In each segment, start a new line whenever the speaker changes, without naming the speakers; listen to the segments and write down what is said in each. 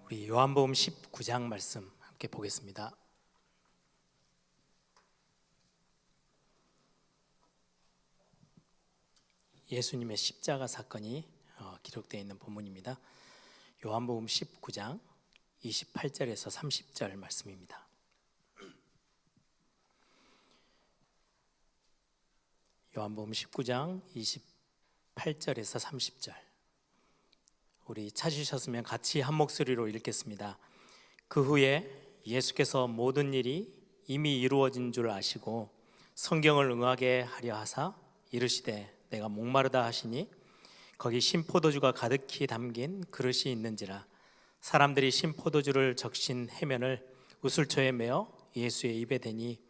우리 요한복음 19장 말씀 함께 보겠습니다. 예수님의 십자가 사건이 기록되어 있는 본문입니다. 요한복음 19장 28절에서 30절 말씀입니다. 요한복음 19장 28절에서 30절, 우리 찾으셨으면 같이 한 목소리로 읽겠습니다. 그 후에 예수께서 모든 일이 이미 이루어진 줄 아시고 성경을 응하게 하려 하사 이르시되 내가 목마르다 하시니 거기 신포도주가 가득히 담긴 그릇이 있는지라. 사람들이 신포도주를 적신 해면을 우슬초에 메어 예수의 입에 대니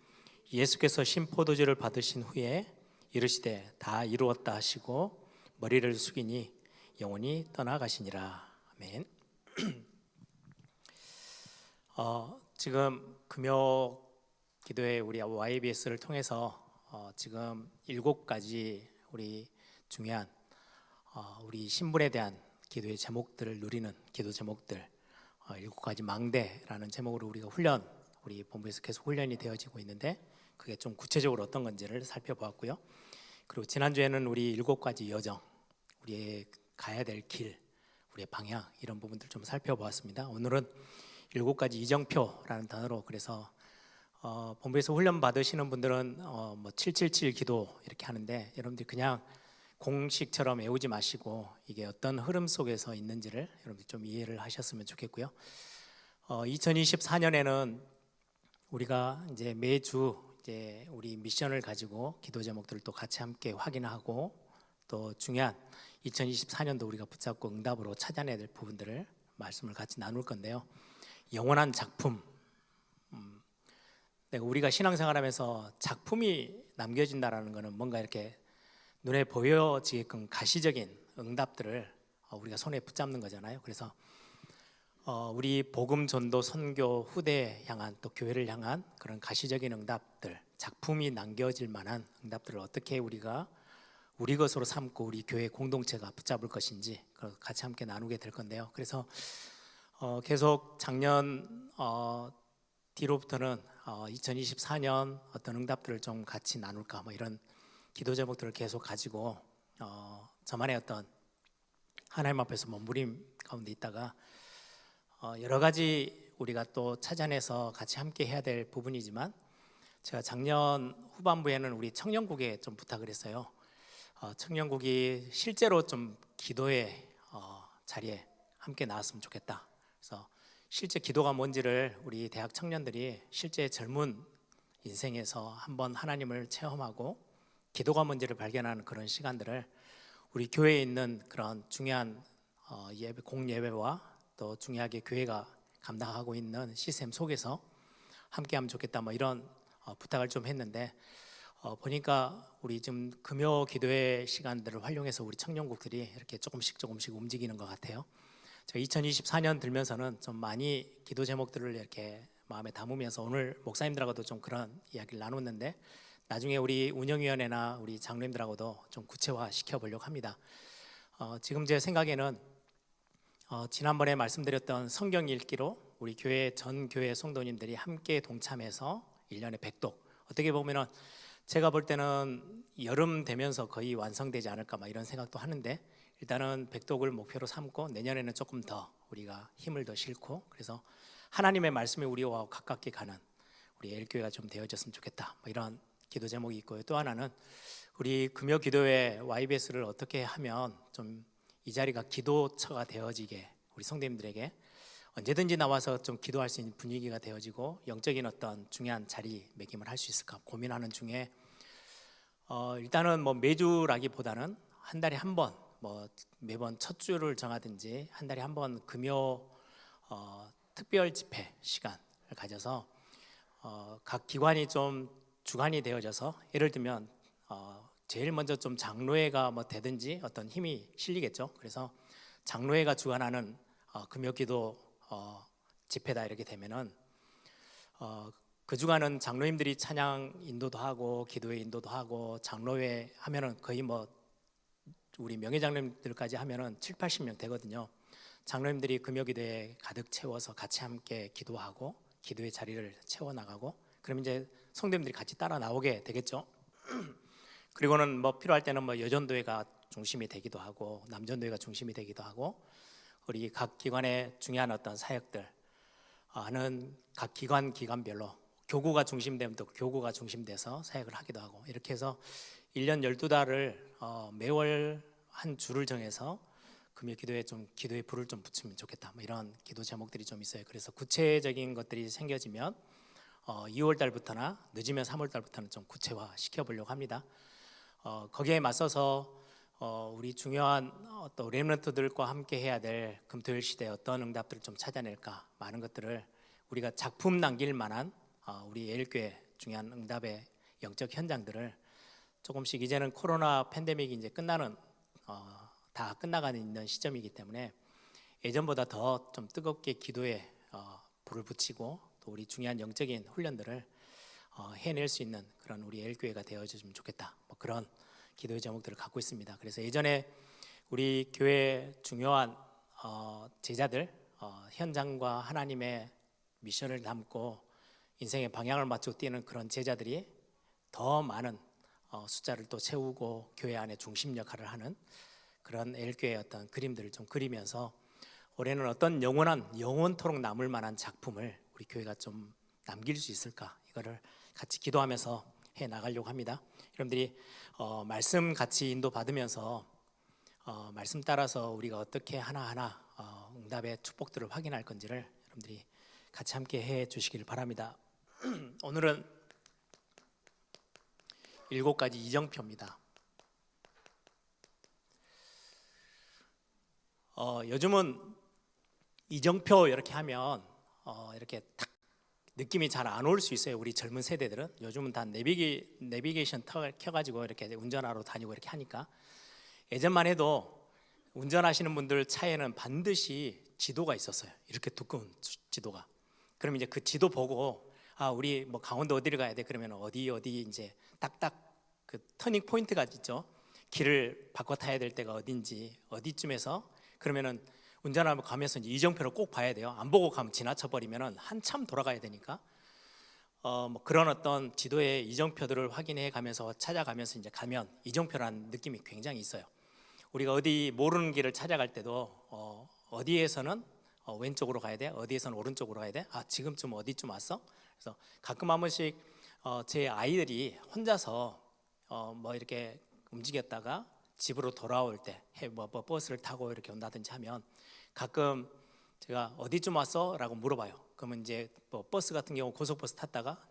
예수께서 신포도주를 받으신 후에 이르시되 다 이루었다 하시고 머리를 숙이니 영혼이 떠나가시니라. 아멘. 지금 금요 기도회 우리 YBS를 통해서 지금 7가지 우리 중요한 우리 신분에 대한 기도의 제목들을 누리는 기도 제목들, 7가지 망대라는 제목으로 우리가 우리 본부에서 계속 훈련이 되어지고 있는데, 그게 좀 구체적으로 어떤 건지를 살펴보았고요. 그리고 지난주에는 우리 7가지 여정, 우리의 가야 될 길, 우리의 방향, 이런 부분들 좀 살펴보았습니다. 오늘은 7가지 이정표라는 단어로, 그래서 본부에서 훈련 받으시는 분들은 777 기도 이렇게 하는데, 여러분들이 그냥 공식처럼 외우지 마시고 이게 어떤 흐름 속에서 있는지를 여러분들이 좀 이해를 하셨으면 좋겠고요. 2024년에는 우리가 이제 매주 이제 우리 미션을 가지고 기도 제목들을 또 같이 함께 확인하고, 또 중요한 2024년도 우리가 붙잡고 응답으로 찾아내야 될 부분들을 말씀을 같이 나눌 건데요. 영원한 작품, 우리가 신앙생활하면서 작품이 남겨진다라는 것은 뭔가 이렇게 눈에 보여지게끔 가시적인 응답들을 우리가 손에 붙잡는 거잖아요. 그래서 우리 복음 전도 선교 후대에 향한, 또 교회를 향한 그런 가시적인 응답들, 작품이 남겨질 만한 응답들을 어떻게 우리가 우리 것으로 삼고 우리 교회 공동체가 붙잡을 것인지 같이 함께 나누게 될 건데요. 그래서 계속 작년 뒤로부터는 2024년 어떤 응답들을 좀 같이 나눌까, 이런 기도 제목들을 계속 가지고 저만의 어떤 하나님 앞에서 몸부림 가운데 있다가 여러 가지 우리가 또 찾아내서 같이 함께 해야 될 부분이지만, 제가 작년 후반부에는 우리 청년국에 좀 부탁을 했어요. 청년국이 실제로 좀 기도의 자리에 함께 나왔으면 좋겠다. 그래서 실제 기도가 뭔지를 우리 대학 청년들이 실제 젊은 인생에서 한번 하나님을 체험하고 기도가 뭔지를 발견하는 그런 시간들을 우리 교회에 있는 그런 중요한 예배, 공예배와 또 중요하게 교회가 감당하고 있는 시스템 속에서 함께하면 좋겠다, 이런 부탁을 좀 했는데, 보니까 우리 지금 금요 기도회 시간들을 활용해서 우리 청년국들이 이렇게 조금씩 움직이는 것 같아요. 제가 2024년 들면서는 좀 많이 기도 제목들을 이렇게 마음에 담으면서 오늘 목사님들하고도 좀 그런 이야기를 나눴는데, 나중에 우리 운영위원회나 우리 장로님들하고도 좀 구체화 시켜보려고 합니다. 지금 제 생각에는 지난번에 말씀드렸던 성경 읽기로 우리 교회 전 교회 성도님들이 함께 동참해서 1년에 100독, 어떻게 보면은 제가 볼 때는 여름 되면서 거의 완성되지 않을까 이런 생각도 하는데, 일단은 100독을 목표로 삼고 내년에는 조금 더 우리가 힘을 더 싣고, 그래서 하나님의 말씀이 우리와 가깝게 가는 우리 엘교회가 좀 되어졌으면 좋겠다, 이런 기도 제목이 있고요. 또 하나는 우리 금요 기도회 YBS를 어떻게 하면 좀 이 자리가 기도처가 되어지게, 우리 성도님들에게 언제든지 나와서 좀 기도할 수 있는 분위기가 되어지고 영적인 어떤 중요한 자리매김을 할 수 있을까 고민하는 중에, 일단은 매주라기보다는 한 달에 한 번, 매번 첫 주를 정하든지 한 달에 한 번 금요 특별 집회 시간을 가져서 각 기관이 좀 주관이 되어져서, 예를 들면 제일 먼저 좀 장로회가 되든지 어떤 힘이 실리겠죠. 그래서 장로회가 주관하는 금요기도 집회다 이렇게 되면은 그 주간은 장로님들이 찬양 인도도 하고 기도회 인도도 하고, 장로회 하면은 거의 우리 명예장로님들까지 하면은 7, 80명 되거든요. 장로님들이 금요기도에 가득 채워서 같이 함께 기도하고 기도의 자리를 채워나가고, 그럼 이제 성도님들이 같이 따라 나오게 되겠죠. 그리고는 뭐 필요할 때는 뭐 여전도회가 중심이 되기도 하고 남전도회가 중심이 되기도 하고, 우리 각 기관의 중요한 어떤 사역들 하는 각 기관별로 교구가 중심되면 또 교구가 중심돼서 사역을 하기도 하고, 이렇게 해서 1년 12달을 매월 한 주를 정해서 금요 기도에 좀 기도의 불을 좀 붙이면 좋겠다, 뭐 이런 기도 제목들이 좀 있어요. 그래서 구체적인 것들이 생겨지면 2월 달부터나 늦으면 3월 달부터는 좀 구체화 시켜보려고 합니다. 거기에 맞서서 우리 중요한 또 렘넌트들과 함께 해야 될 금토일 시대에 어떤 응답들을 좀 찾아낼까, 많은 것들을 우리가 작품 남길 만한 우리 예일교회 중요한 응답의 영적 현장들을 조금씩, 이제는 코로나 팬데믹이 이제 끝나는 다 끝나가는 있는 시점이기 때문에 예전보다 더 좀 뜨겁게 기도에 불을 붙이고 또 우리 중요한 영적인 훈련들을 해낼 수 있는 그런 우리 예일교회가 되어주면 좋겠다, 뭐 그런 기도의 제목들을 갖고 있습니다. 그래서 예전에 우리 교회 중요한 제자들, 현장과 하나님의 미션을 담고 인생의 방향을 맞추고 뛰는 그런 제자들이 더 많은 숫자를 또 채우고 교회 안에 중심 역할을 하는 그런 예일교회의 어떤 그림들을 좀 그리면서 올해는 어떤 영원토록 남을 만한 작품을 우리 교회가 좀 남길 수 있을까, 이거를 같이 기도하면서 해 나가려고 합니다. 여러분들이 말씀 같이 인도 받으면서 말씀 따라서 우리가 어떻게 하나하나 응답의 축복들을 확인할 건지를 여러분들이 같이 함께 해 주시길 바랍니다. 오늘은 7가지 이정표입니다. 요즘은 이정표 이렇게 하면 이렇게 딱 느낌이 잘 안 올 수 있어요. 우리 젊은 세대들은 요즘은 다 내비게이션 켜가지고 이렇게 운전하러 다니고 이렇게 하니까. 예전만 해도 운전하시는 분들 차에는 반드시 지도가 있었어요. 이렇게 두꺼운 지도가. 그럼 이제 그 지도 보고 우리 뭐 강원도 어디를 가야 돼? 그러면 어디 이제 딱딱 그 터닝 포인트가 있죠. 길을 바꿔 타야 될 때가 어딘지, 어디쯤에서, 그러면은 운전하면 가면서 이제 이정표를 꼭 봐야 돼요. 안 보고 가면 지나쳐 버리면은 한참 돌아가야 되니까. 뭐 그런 어떤 지도의 이정표들을 확인해 가면서 찾아가면서 이제 가면 이정표라는 느낌이 굉장히 있어요. 우리가 어디 모르는 길을 찾아갈 때도 어디에서는 왼쪽으로 가야 돼, 어디에서는 오른쪽으로 가야 돼, 지금쯤 어디쯤 왔어? 그래서 가끔 한 번씩 제 아이들이 혼자서 뭐 이렇게 움직였다가 집으로 돌아올 때 뭐 버스를 타고 이렇게 온다든지 하면 가끔 제가 어디쯤 왔어? 라고 물어봐요. 그러면 이제 뭐 버스 같은 경우 고속버스 탔다가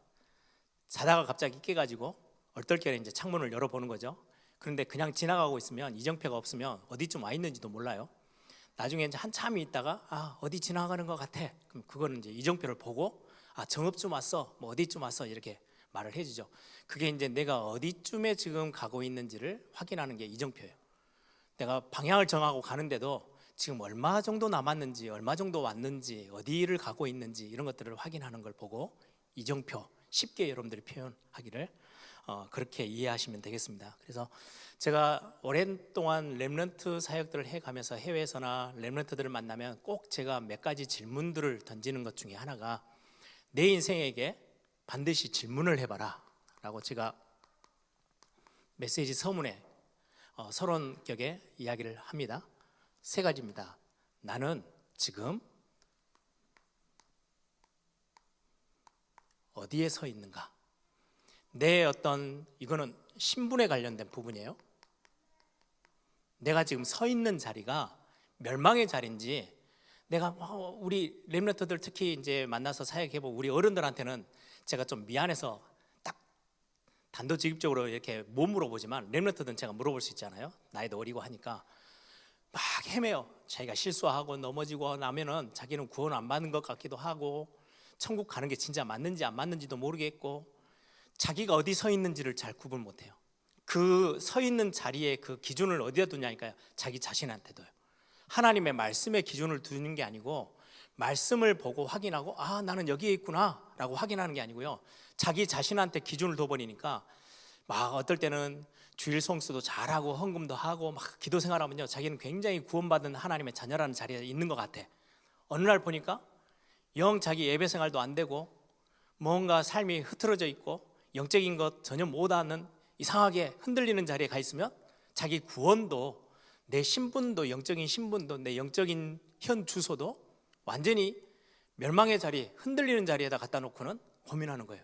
자다가 갑자기 깨가지고 얼떨결에 이제 창문을 열어보는 거죠. 그런데 그냥 지나가고 있으면 이정표가 없으면 어디쯤 와 있는지도 몰라요. 나중에 이제 한참이 있다가 어디 지나가는 것 같아. 그럼 그거는 이제 이정표를 보고 정읍쯤 왔어, 뭐 어디쯤 왔어, 이렇게 말을 해주죠. 그게 이제 내가 어디쯤에 지금 가고 있는지를 확인하는 게 이정표예요. 내가 방향을 정하고 가는데도 지금 얼마 정도 남았는지, 얼마 정도 왔는지, 어디를 가고 있는지 이런 것들을 확인하는 걸 보고 이정표, 쉽게 여러분들이 표현하기를 그렇게 이해하시면 되겠습니다. 그래서 제가 오랜 동안 렘넌트 사역들을 해가면서 해외에서나 렘넌트들을 만나면 꼭 제가 몇 가지 질문들을 던지는 것 중에 하나가, 내 인생에게 반드시 질문을 해봐라 라고 제가 메시지 서문에 서론격에 이야기를 합니다. 3가지입니다. 나는 지금 어디에 서 있는가? 내 이거는 신분에 관련된 부분이에요. 내가 지금 서 있는 자리가 멸망의 자리인지, 내가 우리 렘넌트들 특히 이제 만나서 사역해보고 우리 어른들한테는 제가 좀 미안해서 딱 단도직입적으로 이렇게 못 물어보지만 렘넌트들은 제가 물어볼 수 있잖아요. 나이도 어리고 하니까 막 헤매요. 자기가 실수하고 넘어지고 나면은 자기는 구원 안 받는 것 같기도 하고, 천국 가는 게 진짜 맞는지 안 맞는지도 모르겠고, 자기가 어디 서 있는지를 잘 구분 못해요. 그 서 있는 자리에 그 기준을 어디다 두냐니까요. 자기 자신한테 둬요. 하나님의 말씀에 기준을 두는 게 아니고, 말씀을 보고 확인하고 나는 여기에 있구나 라고 확인하는 게 아니고요, 자기 자신한테 기준을 둬버리니까 막 어떨 때는 주일 성수도 잘하고 헌금도 하고 막 기도 생활하면요, 자기는 굉장히 구원받은 하나님의 자녀라는 자리에 있는 것 같아. 어느 날 보니까 영 자기 예배 생활도 안 되고 뭔가 삶이 흐트러져 있고 영적인 것 전혀 못하는, 이상하게 흔들리는 자리에 가 있으면 자기 구원도, 내 신분도, 영적인 신분도, 내 영적인 현 주소도 완전히 멸망의 자리, 흔들리는 자리에다 갖다 놓고는 고민하는 거예요.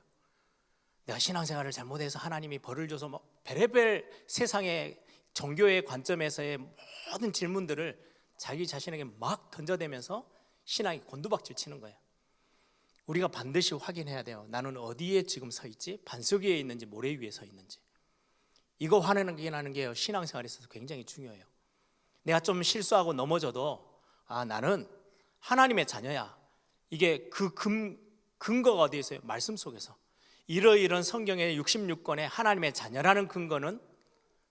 내가 신앙생활을 잘못해서 하나님이 벌을 줘서 뭐 베레벨 세상의 종교의 관점에서의 모든 질문들을 자기 자신에게 막 던져대면서 신앙이 곤두박질 치는 거예요. 우리가 반드시 확인해야 돼요. 나는 어디에 지금 서 있지? 반석 위에 있는지 모래 위에 서 있는지. 이거 확인하는 게 신앙생활에 있어서 굉장히 중요해요. 내가 좀 실수하고 넘어져도 나는 하나님의 자녀야. 이게 그 근거가 어디에 있어요? 말씀 속에서. 이러이런 성경의 66권의 하나님의 자녀라는 근거는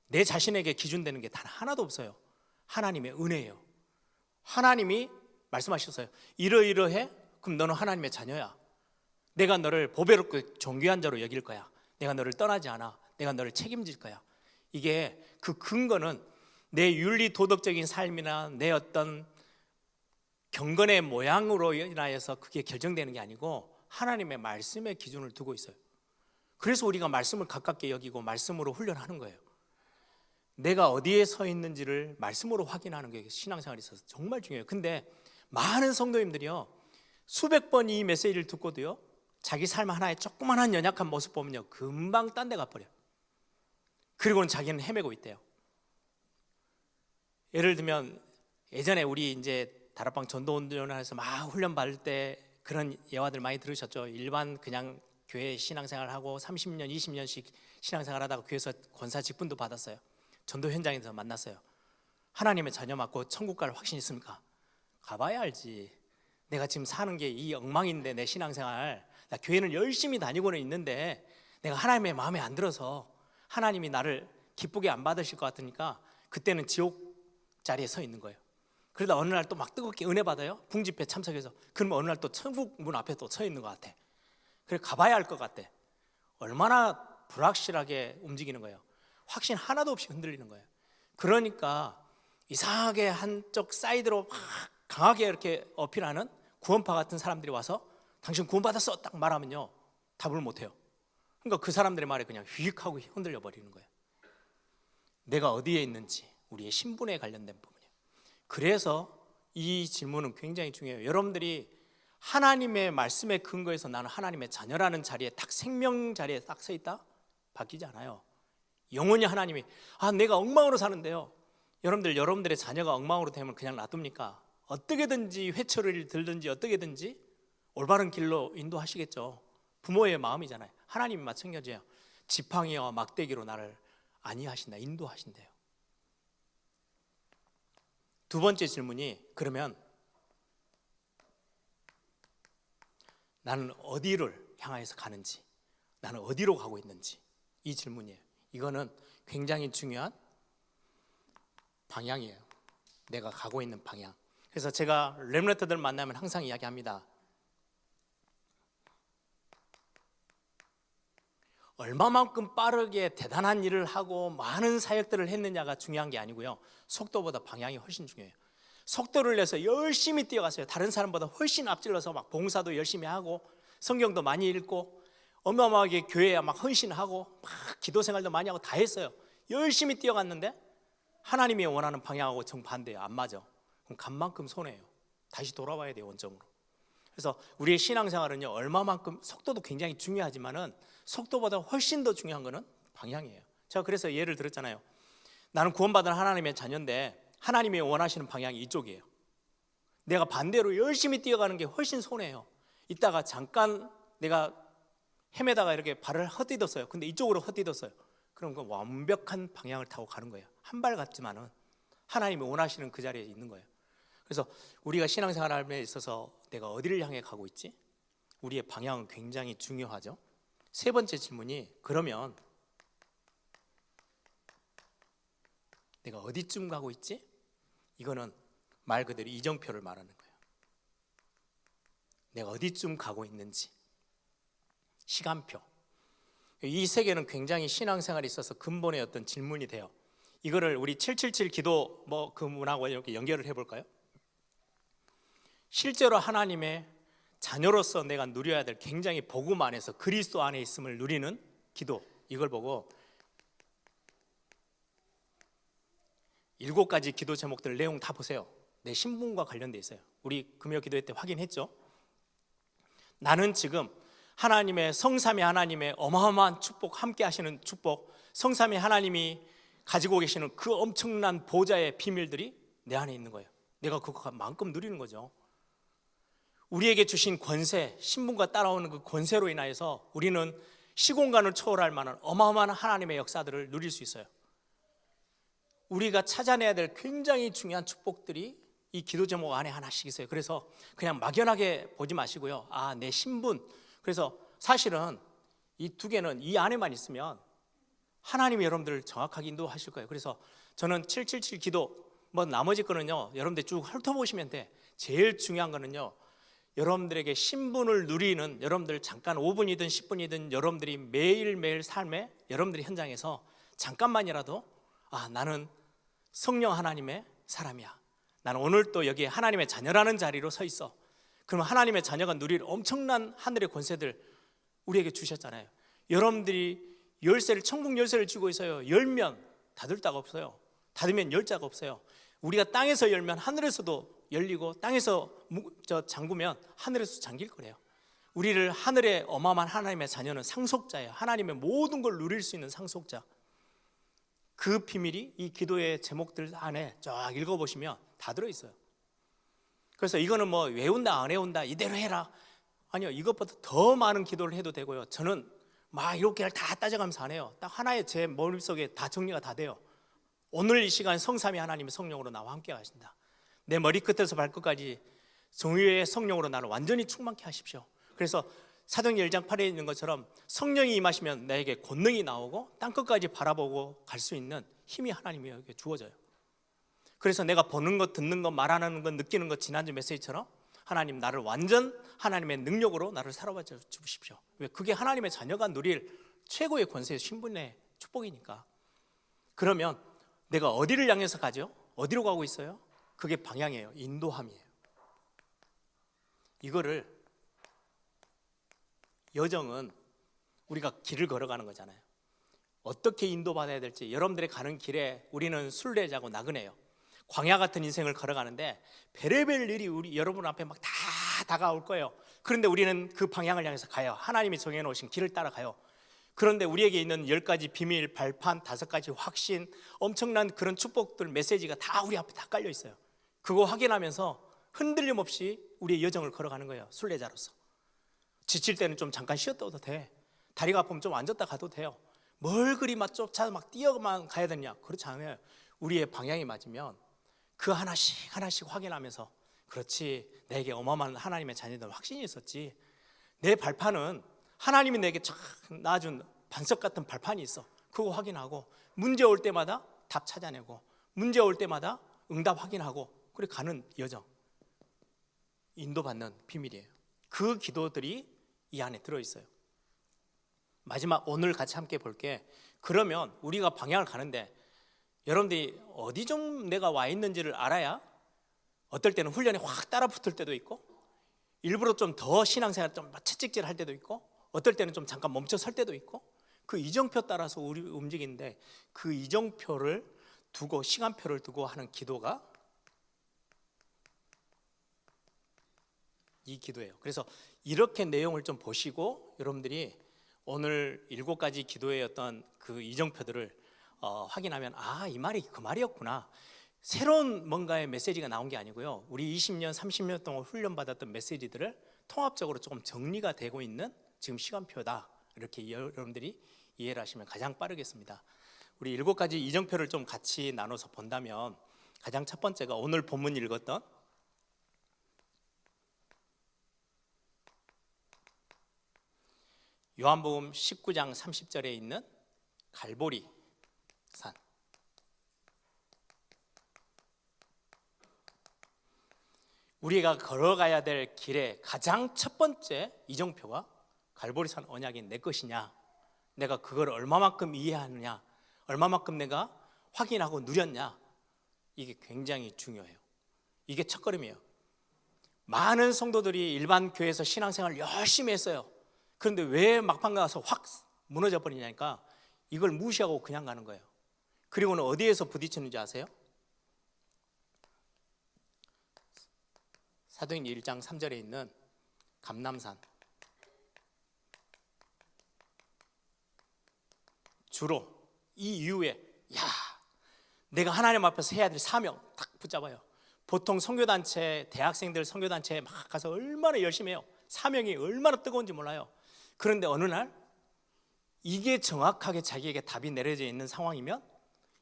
내 자신에게 기준되는 게 단 하나도 없어요. 하나님의 은혜예요. 하나님이 말씀하셨어요. 이러이러해? 그럼 너는 하나님의 자녀야. 내가 너를 보배롭고 존귀한 자로 여길 거야. 내가 너를 떠나지 않아. 내가 너를 책임질 거야. 이게 그 근거는 내 윤리 도덕적인 삶이나 내 어떤 경건의 모양으로 인하여서 그게 결정되는 게 아니고 하나님의 말씀의 기준을 두고 있어요. 그래서 우리가 말씀을 가깝게 여기고 말씀으로 훈련하는 거예요. 내가 어디에 서 있는지를 말씀으로 확인하는 게 신앙생활에 있어서 정말 중요해요. 근데 많은 성도님들이요, 수백 번 이 메시지를 듣고도요, 자기 삶 하나의 조그만한 연약한 모습 보면요, 금방 딴 데 가버려요. 그리고는 자기는 헤매고 있대요. 예를 들면 예전에 우리 이제 다락방 전도운동회에서 막 훈련 받을 때 그런 예화들 많이 들으셨죠. 일반 그냥 교회 신앙생활하고 30년 20년씩 신앙생활하다가 교회에서 권사 직분도 받았어요. 전도 현장에서 만났어요. 하나님의 자녀 맞고 천국 갈 확신 있습니까? 가봐야 알지. 내가 지금 사는 게 이 엉망인데, 내 신앙생활, 나 교회는 열심히 다니고는 있는데 내가 하나님의 마음에 안 들어서 하나님이 나를 기쁘게 안 받으실 것 같으니까 그때는 지옥 자리에 서 있는 거예요. 그러다 어느 날 또 막 뜨겁게 은혜 받아요. 붕집회 참석해서. 그러면 어느 날 또 천국 문 앞에 또 서 있는 것 같아. 그래, 가봐야 할 것 같아. 얼마나 불확실하게 움직이는 거예요. 확신 하나도 없이 흔들리는 거예요. 그러니까 이상하게 한쪽 사이드로 막 강하게 이렇게 어필하는 구원파 같은 사람들이 와서 당신 구원받았어 딱 말하면요, 답을 못해요. 그러니까 그 사람들의 말에 그냥 휙 하고 흔들려 버리는 거예요. 내가 어디에 있는지, 우리의 신분에 관련된 부분이에요. 그래서 이 질문은 굉장히 중요해요. 여러분들이 하나님의 말씀에 근거해서 나는 하나님의 자녀라는 자리에 딱, 생명 자리에 딱 서 있다? 바뀌지 않아요. 영원히 하나님이 내가 엉망으로 사는데요, 여러분들의 자녀가 엉망으로 되면 그냥 놔둡니까? 어떻게든지 회초리를 들든지 어떻게든지 올바른 길로 인도하시겠죠. 부모의 마음이잖아요. 하나님이 마찬가지예요. 지팡이와 막대기로 나를 안위하신다, 인도하신대요. 두 번째 질문이, 그러면 나는 어디를 향해서 가는지, 나는 어디로 가고 있는지, 이 질문이에요. 이거는 굉장히 중요한 방향이에요. 내가 가고 있는 방향. 그래서 제가 렘넌트들 만나면 항상 이야기합니다. 얼마만큼 빠르게 대단한 일을 하고 많은 사역들을 했느냐가 중요한 게 아니고요, 속도보다 방향이 훨씬 중요해요. 속도를 내서 열심히 뛰어갔어요. 다른 사람보다 훨씬 앞질러서 막 봉사도 열심히 하고 성경도 많이 읽고 어마어마하게 교회에 막 헌신하고 막 기도 생활도 많이 하고 다 했어요. 열심히 뛰어갔는데 하나님이 원하는 방향하고 정반대예요. 안 맞아. 그럼 간 만큼 손해예요. 다시 돌아와야 돼요, 원점으로. 그래서 우리의 신앙생활은요, 얼마만큼, 속도도 굉장히 중요하지만은 속도보다 훨씬 더 중요한 거는 방향이에요. 제가 그래서 예를 들었잖아요. 나는 구원받은 하나님의 자녀인데 하나님이 원하시는 방향이 이쪽이에요. 내가 반대로 열심히 뛰어가는 게 훨씬 손해예요. 이따가 잠깐 내가 헤매다가 이렇게 발을 헛디뎠어요. 근데 이쪽으로 헛디뎠어요. 그럼 그 완벽한 방향을 타고 가는 거예요. 한 발 같지만은 하나님이 원하시는 그 자리에 있는 거예요. 그래서 우리가 신앙생활에 있어서 내가 어디를 향해 가고 있지? 우리의 방향은 굉장히 중요하죠. 세 번째 질문이, 그러면 내가 어디쯤 가고 있지? 이거는 말 그대로 이정표를 말하는 거예요. 내가 어디쯤 가고 있는지, 시간표. 이 세 개는 굉장히 신앙생활에 있어서 근본의 어떤 질문이 돼요. 이거를 우리 777 기도 그 문하고 이렇게 연결을 해볼까요? 실제로 하나님의 자녀로서 내가 누려야 될 굉장히 복음 안에서 그리스도 안에 있음을 누리는 기도, 이걸 보고 7가지 기도 제목들 내용 다 보세요. 내 신분과 관련돼 있어요. 우리 금요 기도회 때 확인했죠. 나는 지금 하나님의 성삼위 하나님의 어마어마한 축복, 함께 하시는 축복, 성삼위 하나님이 가지고 계시는 그 엄청난 보좌의 비밀들이 내 안에 있는 거예요. 내가 그거 마음껏 누리는 거죠. 우리에게 주신 권세, 신분과 따라오는 그 권세로 인하여서 우리는 시공간을 초월할 만한 어마어마한 하나님의 역사들을 누릴 수 있어요. 우리가 찾아내야 될 굉장히 중요한 축복들이 이 기도 제목 안에 하나씩 있어요. 그래서 그냥 막연하게 보지 마시고요. 내 신분. 그래서 사실은 이 두 개는 이 안에만 있으면 하나님이 여러분들을 정확하게 인도하실 거예요. 그래서 저는 777 기도, 나머지 거는요, 여러분들 쭉 훑어보시면 돼. 제일 중요한 거는요, 여러분들에게 신분을 누리는, 여러분들 잠깐 5분이든 10분이든 여러분들이 매일매일 삶에 여러분들이 현장에서 잠깐만이라도 나는 성령 하나님의 사람이야, 나는 오늘 또 여기에 하나님의 자녀라는 자리로 서 있어. 그럼 하나님의 자녀가 누릴 엄청난 하늘의 권세들 우리에게 주셨잖아요. 여러분들이 열쇠를, 천국 열쇠를 쥐고 있어요. 열면 닫을 자가 없어요. 닫으면 열 자가 없어요. 우리가 땅에서 열면 하늘에서도 열리고, 땅에서 잠그면 하늘에서 잠길 거래요. 우리를 하늘의 어마어마한 하나님의 자녀는 상속자예요. 하나님의 모든 걸 누릴 수 있는 상속자. 그 비밀이 이 기도의 제목들 안에 쫙 읽어보시면 다 들어있어요. 그래서 이거는 외운다 안 외운다 이대로 해라, 아니요, 이것보다 더 많은 기도를 해도 되고요. 저는 이렇게 다 따져가면서 안 해요. 딱 하나의 제 머릿속에 다 정리가 다 돼요. 오늘 이 시간 성삼위 하나님의 성령으로 나와 함께 하신다. 내 머리끝에서 발끝까지 정의의 성령으로 나를 완전히 충만케 하십시오. 그래서 사도행전 1장 8에 있는 것처럼 성령이 임하시면 나에게 권능이 나오고 땅끝까지 바라보고 갈 수 있는 힘이 하나님에게 주어져요. 그래서 내가 보는 것, 듣는 것, 말하는 것, 느끼는 것, 지난주 메시지처럼 하나님, 나를 완전 하나님의 능력으로 나를 살아봐 주십시오. 왜? 그게 하나님의 자녀가 누릴 최고의 권세의 신분의 축복이니까. 그러면 내가 어디를 향해서 가죠? 어디로 가고 있어요? 그게 방향이에요. 인도함이에요. 이거를, 여정은 우리가 길을 걸어가는 거잖아요. 어떻게 인도받아야 될지, 여러분들이 가는 길에 우리는 순례자고 나그네예요. 광야 같은 인생을 걸어가는데 별의별 일이 우리 여러분 앞에 막 다 다가올 거예요. 그런데 우리는 그 방향을 향해서 가요. 하나님이 정해놓으신 길을 따라가요. 그런데 우리에게 있는 10가지 비밀, 발판, 5가지 확신, 엄청난 그런 축복들, 메시지가 다 우리 앞에 다 깔려 있어요. 그거 확인하면서 흔들림 없이 우리의 여정을 걸어가는 거예요. 순례자로서. 지칠 때는 좀 잠깐 쉬었다 도 돼. 다리가 아프면 좀 앉았다 가도 돼요. 뭘 그리 쫓아 뛰어만 가야 되냐? 그렇지 않아요. 우리의 방향이 맞으면 그 하나씩 하나씩 확인하면서, 그렇지, 내게 어마어마한 하나님의 자녀들 확신이 있었지. 내 발판은 하나님이 내게 쫙 놔준 반석 같은 발판이 있어. 그거 확인하고, 문제 올 때마다 답 찾아내고, 문제 올 때마다 응답 확인하고, 그래 가는 여정, 인도받는 비밀이에요. 그 기도들이 이 안에 들어있어요. 마지막 오늘 같이 함께 볼게. 그러면 우리가 방향을 가는데 여러분들이 어디 좀 내가 와 있는지를 알아야, 어떨 때는 훈련에 확 따라 붙을 때도 있고, 일부러 좀 더 신앙생활 좀 채찍질 할 때도 있고, 어떨 때는 좀 잠깐 멈춰 설 때도 있고, 그 이정표 따라서 우리 움직이는데, 그 이정표를 두고, 시간표를 두고 하는 기도가 이 기도예요. 그래서 이렇게 내용을 좀 보시고 여러분들이 오늘 7가지 기도의 어떤 그 이정표들을 확인하면, 이 말이 그 말이었구나. 새로운 뭔가의 메시지가 나온 게 아니고요, 우리 20년, 30년 동안 훈련받았던 메시지들을 통합적으로 조금 정리가 되고 있는 지금 시간표다. 이렇게 여러분들이 이해를 하시면 가장 빠르겠습니다. 우리 7가지 이정표를 좀 같이 나눠서 본다면, 가장 첫 번째가 오늘 본문 읽었던 요한복음 19장 30절에 있는 갈보리 산. 우리가 걸어가야 될 길의 가장 첫 번째 이정표가 갈보리산 언약이 내 것이냐, 내가 그걸 얼마만큼 이해하느냐, 얼마만큼 내가 확인하고 누렸냐, 이게 굉장히 중요해요. 이게 첫걸음이에요. 많은 성도들이 일반 교회에서 신앙생활을 열심히 했어요. 그런데 왜 막판 가서 확 무너져 버리냐니까, 이걸 무시하고 그냥 가는 거예요. 그리고는 어디에서 부딪히는지 아세요? 사도행전 1장 3절에 있는 감람산. 주로 이 이후에 내가 하나님 앞에서 해야 될 사명 딱 붙잡아요. 보통 선교단체, 대학생들 선교단체에 막 가서 얼마나 열심히 해요. 사명이 얼마나 뜨거운지 몰라요. 그런데 어느 날 이게 정확하게 자기에게 답이 내려져 있는 상황이면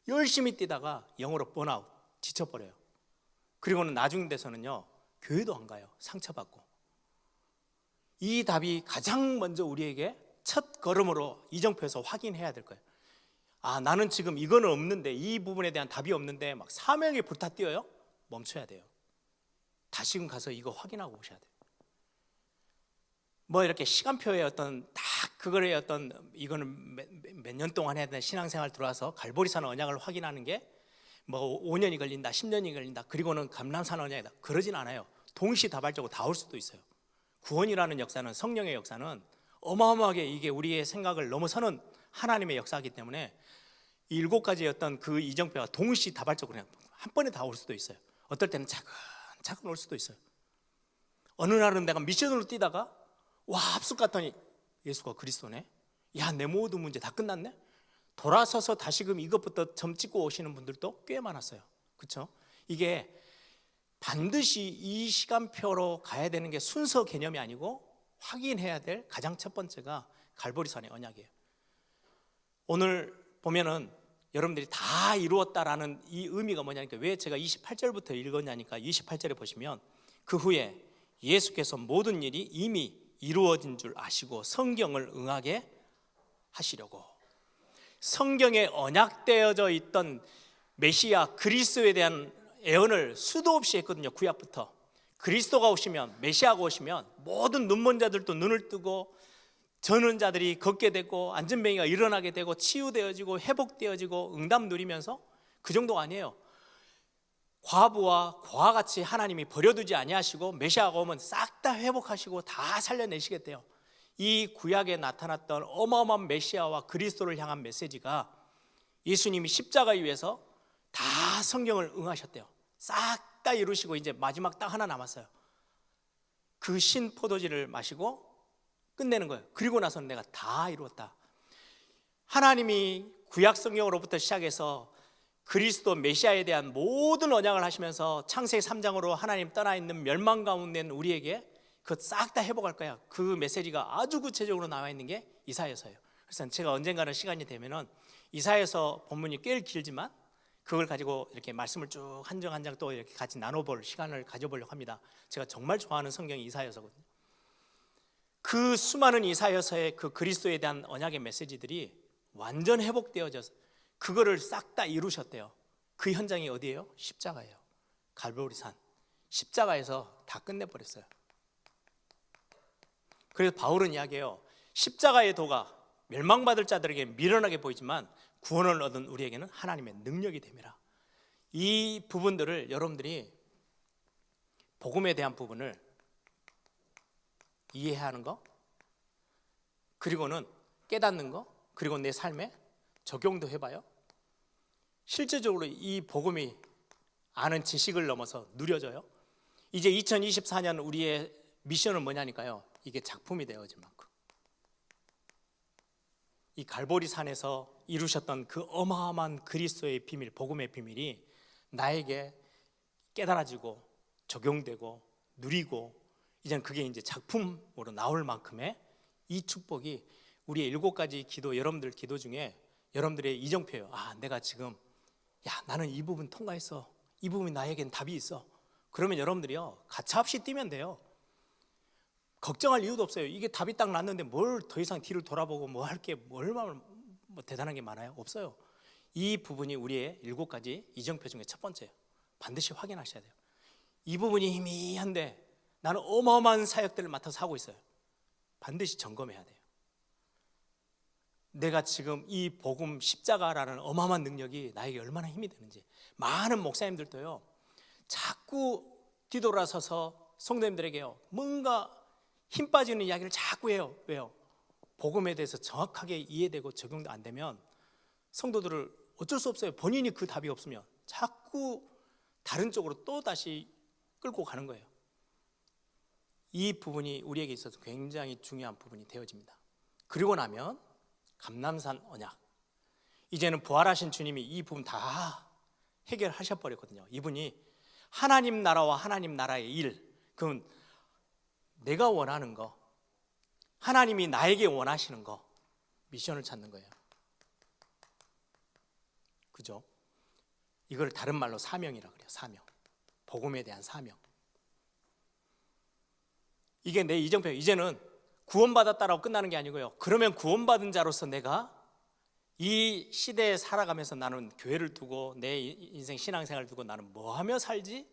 열심히 뛰다가 영어로 번아웃, 지쳐버려요. 그리고는 나중 돼서는요, 교회도 안 가요. 상처받고. 이 답이 가장 먼저 우리에게 첫 걸음으로 이정표에서 확인해야 될 거예요. 나는 지금 이거는 없는데, 이 부분에 대한 답이 없는데 막 사명에 불타뛰어요? 멈춰야 돼요. 다시금 가서 이거 확인하고 오셔야 돼요. 뭐 이렇게 시간표에 어떤 딱 그거에 어떤 이거는 몇 년 동안 해야 되는 신앙생활 들어와서 갈보리산 언약을 확인하는 게 뭐 5년이 걸린다, 10년이 걸린다, 그리고는 감람산 언약이다, 그러진 않아요. 동시다발적으로 다 올 수도 있어요. 구원이라는 역사는, 성령의 역사는 어마어마하게 이게 우리의 생각을 넘어서는 하나님의 역사이기 때문에 7가지의 어떤 그 이정표가 동시다발적으로 그냥 한 번에 다 올 수도 있어요. 어떨 때는 차근차근 올 수도 있어요. 어느 날은 내가 미션으로 뛰다가 합숙 갔더니 예수가 그리스도네? 내 모든 문제 다 끝났네? 돌아서서 다시금 이것부터 점 찍고 오시는 분들도 꽤 많았어요. 그렇죠? 이게 반드시 이 시간표로 가야 되는 게 순서 개념이 아니고 확인해야 될 가장 첫 번째가 갈보리산의 언약이에요. 오늘 보면은 여러분들이 다 이루었다라는 이 의미가 뭐냐니까, 왜 제가 28절부터 읽었냐니까, 28절에 보시면 그 후에 예수께서 모든 일이 이미 이루어진 줄 아시고 성경을 응하게 하시려고, 성경에 언약되어져 있던 메시아 그리스도에 대한 예언을 수도 없이 했거든요. 구약부터. 그리스도가 오시면, 메시아가 오시면 모든 눈먼 자들도 눈을 뜨고, 저는 자들이 걷게 되고, 안전뱅이가 일어나게 되고, 치유되어지고 회복되어지고 응답 누리면서, 그 정도가 아니에요. 과부와 고아 같이 하나님이 버려두지 아니하시고 메시아가 오면 싹 다 회복하시고 다 살려내시겠대요. 이 구약에 나타났던 어마어마한 메시아와 그리스도를 향한 메시지가 예수님이 십자가에 위해서 다 성경을 응하셨대요. 싹 다 이루시고 이제 마지막 딱 하나 남았어요. 그 신 포도주를 마시고 끝내는 거예요. 그리고 나서는 내가 다 이루었다. 하나님이 구약 성경으로부터 시작해서 그리스도 메시아에 대한 모든 언약을 하시면서 창세기 3장으로 하나님 떠나 있는 멸망 가운데 있는 우리에게 그것 싹 다 회복할 거야. 그 메시지가 아주 구체적으로 나와 있는 게 이사야서예요. 그래서 제가 언젠가는 시간이 되면은 이사야서 본문이 꽤 길지만 그걸 가지고 이렇게 말씀을 쭉 한 장 한 장 또 이렇게 같이 나눠볼 시간을 가져보려고 합니다. 제가 정말 좋아하는 성경이 이사야서거든요. 그 수많은 이사야서의 그 그리스도에 대한 언약의 메시지들이 완전 회복되어져서 그거를 싹 다 이루셨대요. 그 현장이 어디예요? 십자가예요. 갈보리산 십자가에서 다 끝내버렸어요. 그래서 바울은 이야기해요. 십자가의 도가 멸망받을 자들에게 미련하게 보이지만 구원을 얻은 우리에게는 하나님의 능력이 됨이라. 이 부분들을 여러분들이, 복음에 대한 부분을 이해하는 거, 그리고는 깨닫는 거, 그리고 내 삶에 적용도 해봐요. 실제적으로 이 복음이 아는 지식을 넘어서 누려져요. 이제 2024년 우리의 미션은 뭐냐니까요, 이게 작품이 되어질 만큼 이 갈보리산에서 이루셨던 그 어마어마한 그리스도의 비밀, 복음의 비밀이 나에게 깨달아지고 적용되고 누리고, 이제는 그게 이제 작품으로 나올 만큼의 이 축복이 우리의 7가지 기도, 여러분들 기도 중에 여러분들의 이정표예요. 내가 지금 나는 이 부분 통과했어, 이 부분이 나에겐 답이 있어. 그러면 여러분들이요, 가차없이 뛰면 돼요. 걱정할 이유도 없어요. 이게 답이 딱 났는데 뭘 더 이상 뒤를 돌아보고 뭐 할 게 얼마나 대단한 게 많아요? 없어요. 이 부분이 우리의 7가지 이정표 중에 첫 번째예요. 반드시 확인하셔야 돼요. 이 부분이 희미한데 나는 어마어마한 사역들을 맡아서 하고 있어요. 반드시 점검해야 돼요. 내가 지금 이 복음 십자가라는 어마어마한 능력이 나에게 얼마나 힘이 되는지. 많은 목사님들도요, 자꾸 뒤돌아서서 성도님들에게요, 뭔가 힘 빠지는 이야기를 자꾸 해요. 왜요? 복음에 대해서 정확하게 이해되고 적용도 안 되면 성도들을 어쩔 수 없어요. 본인이 그 답이 없으면 자꾸 다른 쪽으로 또 다시 끌고 가는 거예요. 이 부분이 우리에게 있어서 굉장히 중요한 부분이 되어집니다. 그리고 나면 감람산 언약, 이제는 부활하신 주님이 이 부분 다 해결하셔 버렸거든요. 이분이 하나님 나라와 하나님 나라의 일, 그건 내가 원하는 거, 하나님이 나에게 원하시는 거, 미션을 찾는 거예요. 그죠? 이걸 다른 말로 사명이라고 그래요. 사명. 복음에 대한 사명. 이게 내 이정표. 이제는 구원받았다라고 끝나는 게 아니고요, 그러면 구원받은 자로서 내가 이 시대에 살아가면서 나는 교회를 두고 내 인생 신앙생활을 두고 나는 뭐 하며 살지?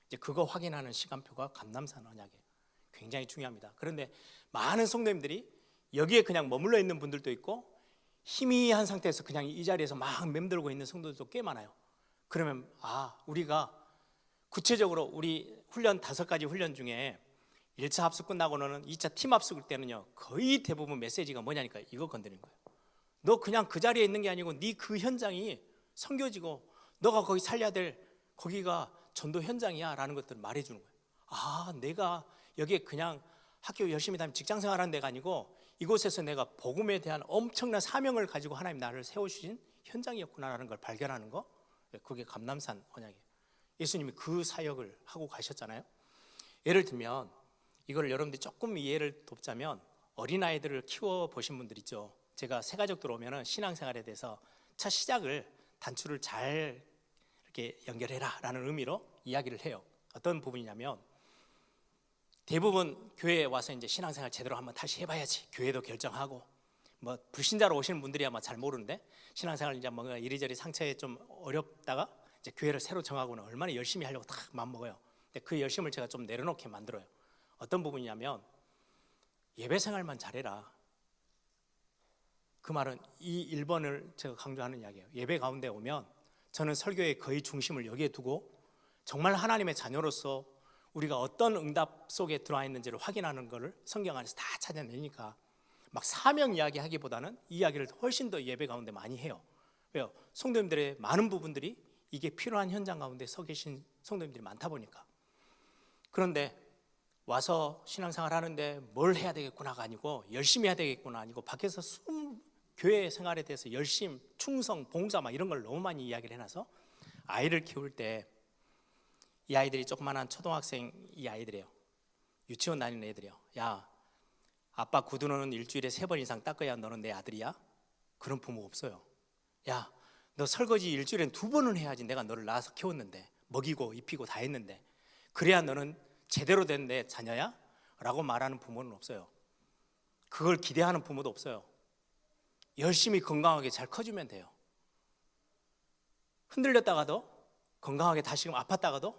이제 그거 확인하는 시간표가 감람산 언약이에요. 굉장히 중요합니다. 그런데 많은 성도님들이 여기에 그냥 머물러 있는 분들도 있고, 희미한 상태에서 그냥 이 자리에서 막 맴돌고 있는 성도들도 꽤 많아요. 그러면 우리가 구체적으로 우리 훈련 5가지 훈련 중에 1차 합숙 끝나고는 2차 팀 합숙일 때는요, 거의 대부분 메시지가 뭐냐니까 이거 건드리는 거예요. 너 그냥 그 자리에 있는 게 아니고 네 그 현장이 선교지고 너가 거기 살려야 될 거기가 전도 현장이야 라는 것들을 말해주는 거예요. 내가 여기에 그냥 학교 열심히 다니면 직장 생활하는 데가 아니고 이곳에서 내가 복음에 대한 엄청난 사명을 가지고 하나님 나를 세워주신 현장이었구나라는 걸 발견하는 거, 그게 감람산 언약이에요. 예수님이 그 사역을 하고 가셨잖아요. 예를 들면 이걸 여러분들이 조금 이해를 돕자면, 어린아이들을 키워보신 분들 있죠. 제가 새가족 들어오면 신앙생활에 대해서 첫 시작을 단추를 잘 이렇게 연결해라 라는 의미로 이야기를 해요. 어떤 부분이냐면, 대부분 교회에 와서 이제 신앙생활 제대로 한번 다시 해봐야지, 교회도 결정하고, 뭐 불신자로 오시는 분들이야 뭐 잘 모르는데, 신앙생활 이제 뭔가 이리저리 상처에 좀 어렵다가 이제 교회를 새로 정하고는 얼마나 열심히 하려고 딱 마음먹어요. 근데 그 열심을 제가 좀 내려놓게 만들어요. 어떤 부분이냐면, 예배 생활만 잘해라. 그 말은 이 1번을 제가 강조하는 이야기예요. 예배 가운데 오면 저는 설교의 거의 중심을 여기에 두고 정말 하나님의 자녀로서 우리가 어떤 응답 속에 들어와 있는지를 확인하는 것을 성경 안에서 다 찾아내니까 막 사명 이야기 하기보다는 이 이야기를 훨씬 더 예배 가운데 많이 해요. 왜요? 성도님들의 많은 부분들이 이게 필요한 현장 가운데 서 계신 성도님들이 많다 보니까. 그런데 와서 신앙생활 하는데 뭘 해야 되겠구나가 아니고, 열심히 해야 되겠구나 아니고, 밖에서 교회 생활에 대해서 열심, 충성, 봉사 막 이런 걸 너무 많이 이야기를 해놔서 아이를 키울 때, 이 아이들이 조그만한 초등학생 이 아이들이에요. 유치원 다니는 애들이에요. 야, 아빠 구두는 일주일에 3번 이상 닦아야 너는 내 아들이야? 그런 부모 없어요. 야, 너 설거지 일주일엔 2번은 해야지, 내가 너를 낳아서 키웠는데, 먹이고 입히고 다 했는데, 그래야 너는 제대로 된 내 자녀야? 라고 말하는 부모는 없어요. 그걸 기대하는 부모도 없어요. 열심히 건강하게 잘 커주면 돼요. 흔들렸다가도 건강하게 다시금 아팠다가도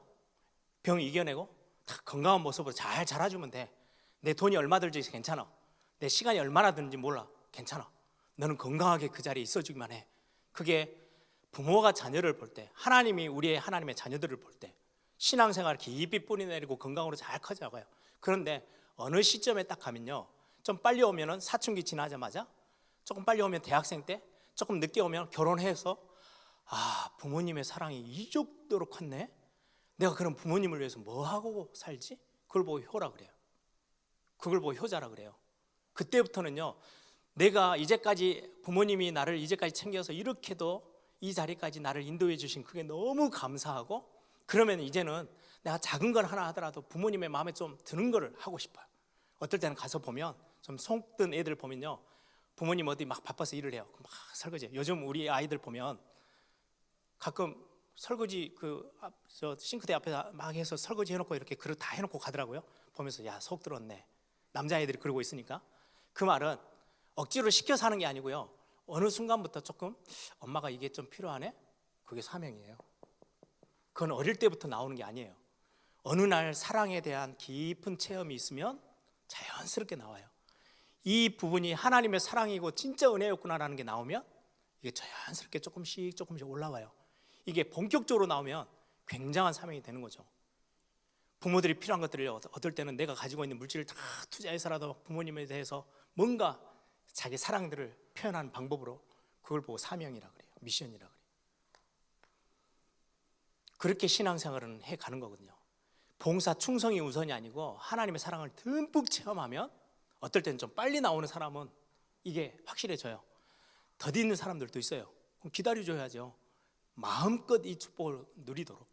병 이겨내고 다 건강한 모습으로 잘 자라주면 돼. 내 돈이 얼마 들지 괜찮아. 내 시간이 얼마나 드는지 몰라. 괜찮아. 너는 건강하게 그 자리에 있어주기만 해. 그게 부모가 자녀를 볼 때, 하나님이 우리의 하나님의 자녀들을 볼 때 신앙생활 깊이 뿌리내리고 건강으로 잘 커져가요. 그런데 어느 시점에 딱 가면요, 좀 빨리 오면은 사춘기 지나자마자, 조금 빨리 오면 대학생 때, 조금 늦게 오면 결혼해서 부모님의 사랑이 이 정도로 컸네. 내가 그럼 부모님을 위해서 뭐 하고 살지? 그걸 보고 효라 그래요. 그걸 보고 효자라 그래요. 그때부터는요, 내가 이제까지 부모님이 나를 이제까지 챙겨서 이렇게도 이 자리까지 나를 인도해 주신 그게 너무 감사하고, 그러면 이제는 내가 작은 걸 하나 하더라도 부모님의 마음에 좀 드는 거를 하고 싶어요. 어떨 때는 가서 보면 좀 속든 애들 보면요, 부모님 어디 막 바빠서 일을 해요. 막 설거지. 요즘 우리 아이들 보면 가끔 설거지 저 싱크대 앞에 막 해서 설거지 해놓고 이렇게 그릇 다 해놓고 가더라고요. 보면서 야, 속 들었네. 남자아이들이 그러고 있으니까. 그 말은 억지로 시켜서 하는 게 아니고요, 어느 순간부터 조금 엄마가 이게 좀 필요하네? 그게 사명이에요. 그건 어릴 때부터 나오는 게 아니에요. 어느 날 사랑에 대한 깊은 체험이 있으면 자연스럽게 나와요. 이 부분이 하나님의 사랑이고 진짜 은혜였구나라는 게 나오면 이게 자연스럽게 조금씩 올라와요. 이게 본격적으로 나오면 굉장한 사명이 되는 거죠. 부모들이 필요한 것들을 얻을 때는 내가 가지고 있는 물질을 다 투자해서라도 부모님에 대해서 뭔가 자기 사랑들을 표현하는 방법으로 그걸 보고 사명이라 그래요. 미션이라 그래요. 그렇게 신앙생활은 해가는 거거든요. 봉사 충성이 우선이 아니고 하나님의 사랑을 듬뿍 체험하면 어떨 때는 좀 빨리 나오는 사람은 이게 확실해져요. 더디는 사람들도 있어요. 그럼 기다려줘야죠. 마음껏 이 축복을 누리도록.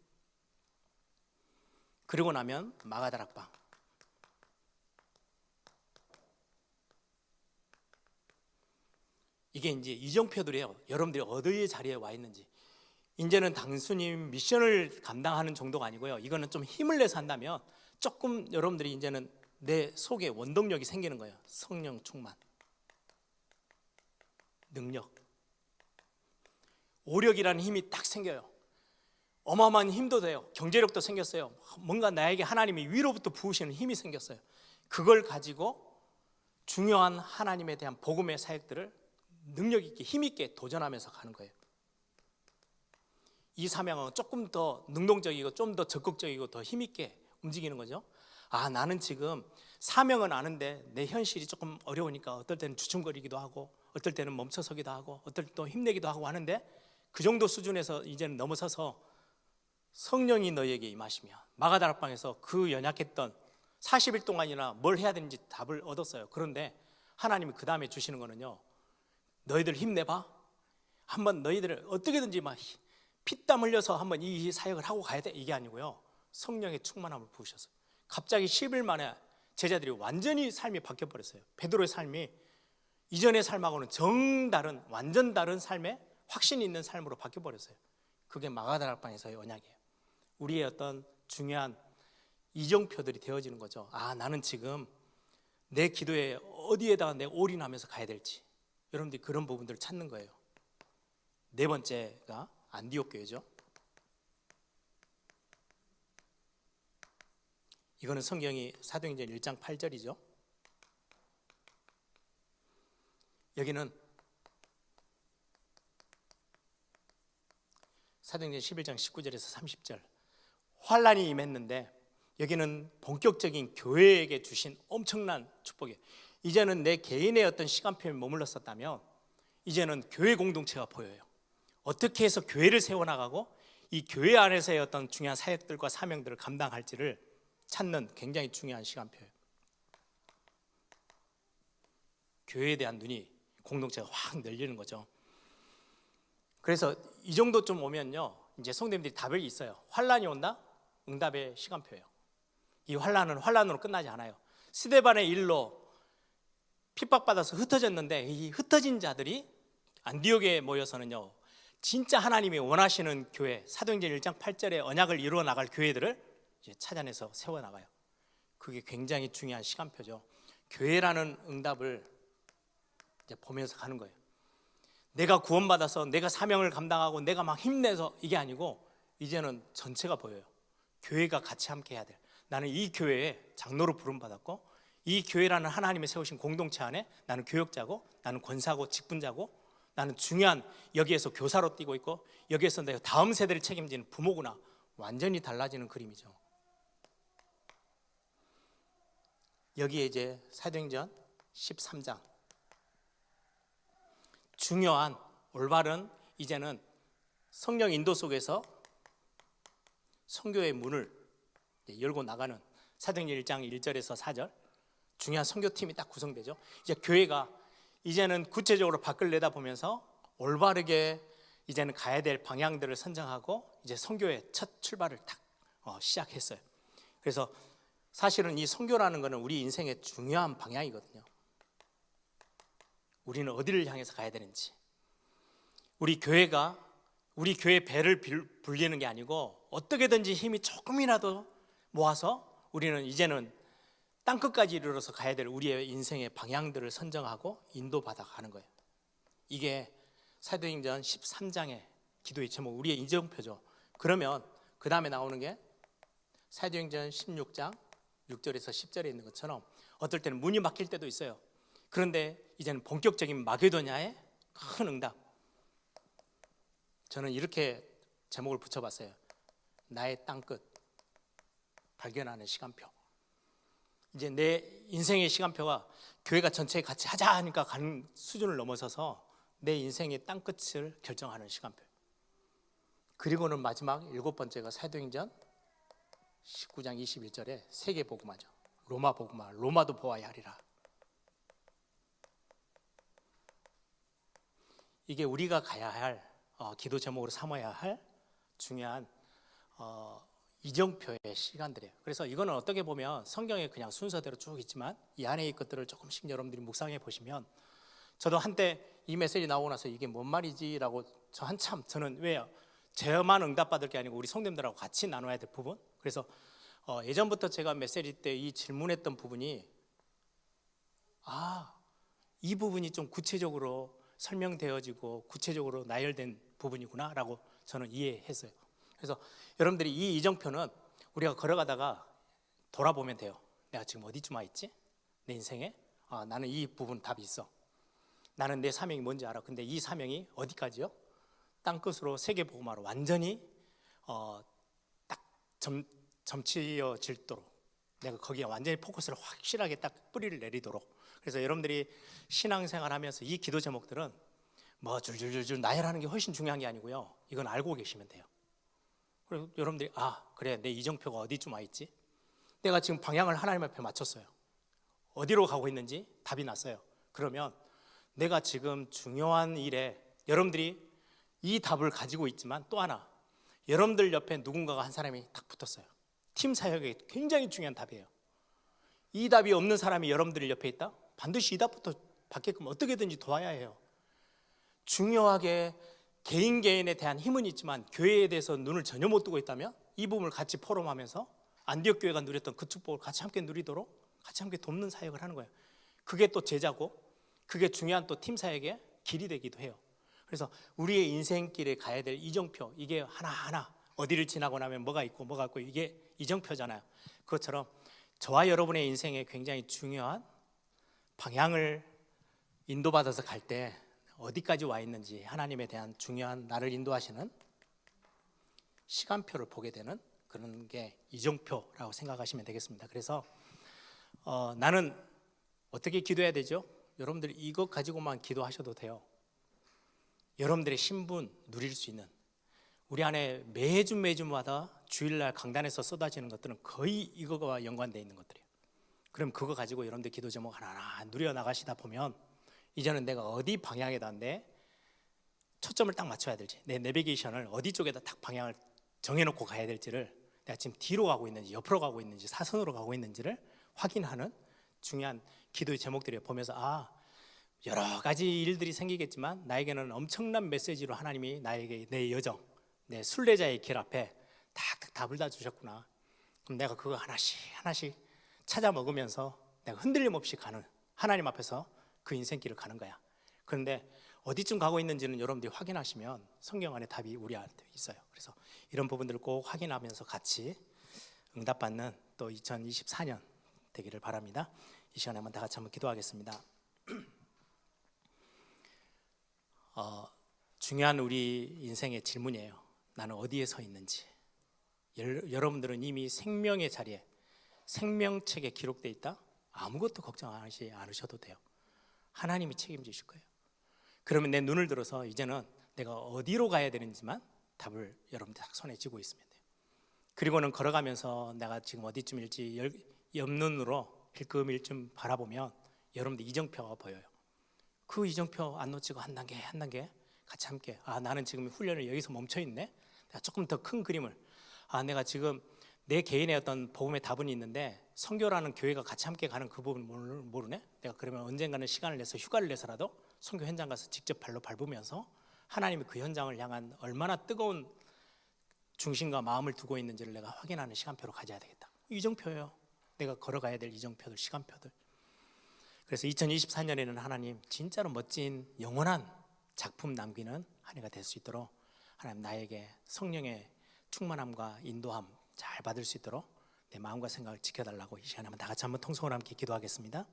그러고 나면 마가다락방. 이게 이제 이정표들이에요. 여러분들이 어디의 자리에 와 있는지. 이제는 단순히 미션을 감당하는 정도가 아니고요. 이거는 좀 힘을 내서 한다면 조금 여러분들이 이제는 내 속에 원동력이 생기는 거예요. 성령 충만, 능력, 오력이라는 힘이 딱 생겨요. 어마어마한 힘도 돼요. 경제력도 생겼어요. 뭔가 나에게 하나님이 위로부터 부으시는 힘이 생겼어요. 그걸 가지고 중요한 하나님에 대한 복음의 사역들을 능력 있게 힘 있게 도전하면서 가는 거예요. 이 사명은 조금 더 능동적이고 좀 더 적극적이고 더 힘 있게 움직이는 거죠. 아, 나는 지금 사명은 아는데 내 현실이 조금 어려우니까 어떨 때는 주춤거리기도 하고 어떨 때는 멈춰서기도 하고 어떨 때 또 힘내기도 하고 하는데 그 정도 수준에서 이제는 넘어서서 성령이 너희에게 임하시면 마가다락방에서 그 연약했던 40일 동안이나 뭘 해야 되는지 답을 얻었어요. 그런데 하나님이 그 다음에 주시는 거는요, 너희들 힘내봐. 한번 너희들을 어떻게든지 막 피땀 흘려서 한번 이 사역을 하고 가야 돼. 이게 아니고요, 성령의 충만함을 부으셨어요. 갑자기 10일 만에 제자들이 완전히 삶이 바뀌어버렸어요. 베드로의 삶이 이전의 삶하고는 정다른, 완전 다른 삶에 확신이 있는 삶으로 바뀌어버렸어요. 그게 마가다락방에서의 언약이에요. 우리의 어떤 중요한 이정표들이 되어지는 거죠. 아, 나는 지금 내 기도에 어디에다가 내가 올인하면서 가야 될지, 여러분들이 그런 부분들을 찾는 거예요. 네 번째가 안디옥 교회죠. 이거는 성경이 사도행전 1장 8절이죠. 여기는 사도행전 11장 19절에서 30절. 환란이 임했는데 여기는 본격적인 교회에게 주신 엄청난 축복이에요. 이제는 내 개인의 어떤 시간표에 머물렀었다면 이제는 교회 공동체가 보여요. 어떻게 해서 교회를 세워나가고 이 교회 안에서의 어떤 중요한 사역들과 사명들을 감당할지를 찾는 굉장히 중요한 시간표예요. 교회에 대한 눈이, 공동체가 확 열리는 거죠. 그래서 이 정도 좀 오면요, 이제 성도님들이 답이 있어요. 환란이 온다? 응답의 시간표예요. 이 환란은 환란으로 끝나지 않아요. 스데반의 일로 핍박받아서 흩어졌는데 이 흩어진 자들이 안디옥에 모여서는요, 진짜 하나님이 원하시는 교회, 사도행전 1장 8절의 언약을 이루어 나갈 교회들을 이제 찾아내서 세워나가요. 그게 굉장히 중요한 시간표죠. 교회라는 응답을 이제 보면서 가는 거예요. 내가 구원받아서 내가 사명을 감당하고 내가 막 힘내서 이게 아니고 이제는 전체가 보여요. 교회가 같이 함께 해야 돼. 나는 이 교회에 장로로 부름받았고 이 교회라는 하나님이 세우신 공동체 안에 나는 교역자고 나는 권사고 직분자고 나는 중요한 여기에서 교사로 뛰고 있고 여기에서 내가 다음 세대를 책임지는 부모구나. 완전히 달라지는 그림이죠. 여기에 이제 사도행전 13장 중요한 올바른 이제는 성령 인도 속에서 선교의 문을 열고 나가는 사도행전 1장 1절에서 4절 중요한 선교팀이 딱 구성되죠. 이제 교회가 이제는 구체적으로 밖을 내다보면서 올바르게 이제는 가야 될 방향들을 선정하고 이제 선교의 첫 출발을 딱 시작했어요. 그래서 사실은 이 선교라는 것은 우리 인생의 중요한 방향이거든요. 우리는 어디를 향해서 가야 되는지, 우리 교회가 우리 교회 배를 불리는 게 아니고 어떻게든지 힘이 조금이라도 모아서 우리는 이제는 땅끝까지 이르러서 가야 될 우리의 인생의 방향들을 선정하고 인도받아 가는 거예요. 이게 사도행전 13장의 기도의 제목, 우리의 이정표죠. 그러면 그 다음에 나오는 게 사도행전 16장 6절에서 10절에 있는 것처럼 어떨 때는 문이 막힐 때도 있어요. 그런데 이제는 본격적인 마게도냐의 큰 응답. 저는 이렇게 제목을 붙여봤어요. 나의 땅끝 발견하는 시간표. 이제 내 인생의 시간표가 교회가 전체에 같이 하자 하니까 가는 수준을 넘어서서 내 인생의 땅끝을 결정하는 시간표. 그리고는 마지막 7번째가 사도행전 19장 21절에 세계 복음화죠. 로마 복음화, 로마도 보아야 하리라. 이게 우리가 가야 할 기도 제목으로 삼아야 할 중요한 이정표의 시간들이에요. 그래서 이거는 어떻게 보면 성경에 그냥 순서대로 쭉 있지만 이 안에 이 것들을 조금씩 여러분들이 묵상해 보시면, 저도 한때 이 메시지 나오고 나서 이게 뭔 말이지라고 저는 왜요? 저만 응답받을 게 아니고 우리 성도님들하고 같이 나눠야 될 부분. 그래서 예전부터 제가 메시지 때 이 질문했던 부분이 이 부분이 좀 구체적으로 설명되어지고 구체적으로 나열된 부분이구나 라고 저는 이해했어요. 그래서 여러분들이 이 이정표는 우리가 걸어가다가 돌아보면 돼요. 내가 지금 어디쯤 와 있지? 내 인생에 나는 이 부분 답이 있어. 나는 내 사명이 뭔지 알아. 근데 이 사명이 어디까지요? 땅끝으로 세계복음화로 완전히 딱 점치어질도록 내가 거기에 완전히 포커스를 확실하게 딱 뿌리를 내리도록. 그래서 여러분들이 신앙생활하면서 이 기도 제목들은 뭐 줄줄줄줄 나열하는 게 훨씬 중요한 게 아니고요, 이건 알고 계시면 돼요. 그리고 여러분들이 그래, 내 이정표가 어디쯤 와 있지? 내가 지금 방향을 하나님 앞에 맞췄어요. 어디로 가고 있는지 답이 났어요. 그러면 내가 지금 중요한 일에, 여러분들이 이 답을 가지고 있지만 또 하나, 여러분들 옆에 누군가가 한 사람이 딱 붙었어요. 팀 사역에 굉장히 중요한 답이에요. 이 답이 없는 사람이 여러분들 옆에 있다? 반드시 이 답부터 받게끔 어떻게든지 도와야 해요. 중요하게 개인에 대한 힘은 있지만 교회에 대해서 눈을 전혀 못 뜨고 있다면 이 부분을 같이 포럼하면서 안디옥 교회가 누렸던 그 축복을 같이 함께 누리도록 같이 함께 돕는 사역을 하는 거예요. 그게 또 제자고, 그게 중요한 또 팀 사역의 길이 되기도 해요. 그래서 우리의 인생길에 가야 될 이정표, 이게 하나하나 어디를 지나고 나면 뭐가 있고 이게 이정표잖아요. 그것처럼 저와 여러분의 인생에 굉장히 중요한 방향을 인도받아서 갈 때 어디까지 와 있는지, 하나님에 대한 중요한 나를 인도하시는 시간표를 보게 되는 그런 게 이정표라고 생각하시면 되겠습니다. 그래서 나는 어떻게 기도해야 되죠? 여러분들이 이것 가지고만 기도하셔도 돼요. 여러분들의 신분 누릴 수 있는, 우리 안에 매주마다 주일날 강단에서 쏟아지는 것들은 거의 이거와 연관되어 있는 것들이에요. 그럼 그거 가지고 여러분들 기도 제목 하나하나 누려 나가시다 보면 이제는 내가 어디 방향에다 내 초점을 딱 맞춰야 될지, 내 내비게이션을 어디 쪽에다 딱 방향을 정해놓고 가야 될지를, 내가 지금 뒤로 가고 있는지 옆으로 가고 있는지 사선으로 가고 있는지를 확인하는 중요한 기도의 제목들을 보면서 여러 가지 일들이 생기겠지만 나에게는 엄청난 메시지로 하나님이 나에게 내 여정, 내 순례자의 길 앞에 탁탁 답을 다 주셨구나. 그럼 내가 그거 하나씩 찾아 먹으면서 내가 흔들림 없이 가는, 하나님 앞에서 그 인생길을 가는 거야. 그런데 어디쯤 가고 있는지는 여러분들이 확인하시면 성경 안에 답이 우리한테 있어요. 그래서 이런 부분들을 꼭 확인하면서 같이 응답받는 또 2024년 되기를 바랍니다. 이 시간에 한번 다 같이 한번 기도하겠습니다. 중요한 우리 인생의 질문이에요. 나는 어디에 서 있는지. 여러분들은 이미 생명의 자리에, 생명책에 기록되어 있다? 아무것도 걱정하지 않으셔도 돼요. 하나님이 책임지실 거예요. 그러면 내 눈을 들어서 이제는 내가 어디로 가야 되는지만 답을 여러분들 딱 손에 쥐고 있으면 돼요. 그리고는 걸어가면서 내가 지금 어디쯤일지 옆눈으로 힐끔힐끔 바라보면 여러분들 이정표가 보여요. 그 이정표 안 놓치고 한 단계 한 단계 같이 함께, 나는 지금 훈련을 여기서 멈춰 있네. 내가 조금 더 큰 그림을, 내가 지금 내 개인의 어떤 복음의 답은 있는데 선교라는 교회가 같이 함께 가는 그 부분을 모르네. 내가 그러면 언젠가는 시간을 내서 휴가를 내서라도 선교 현장 가서 직접 발로 밟으면서 하나님이 그 현장을 향한 얼마나 뜨거운 중심과 마음을 두고 있는지를 내가 확인하는 시간표로 가져야 되겠다. 이정표예요. 내가 걸어가야 될 이정표들, 시간표들. 그래서 2024년에는 하나님 진짜로 멋진 영원한 작품 남기는 한 해가 될 수 있도록 하나님 나에게 성령의 충만함과 인도함 잘 받을 수 있도록 내 마음과 생각을 지켜달라고 이 시간에 한번 다 같이 한번 통성으로 함께 기도하겠습니다.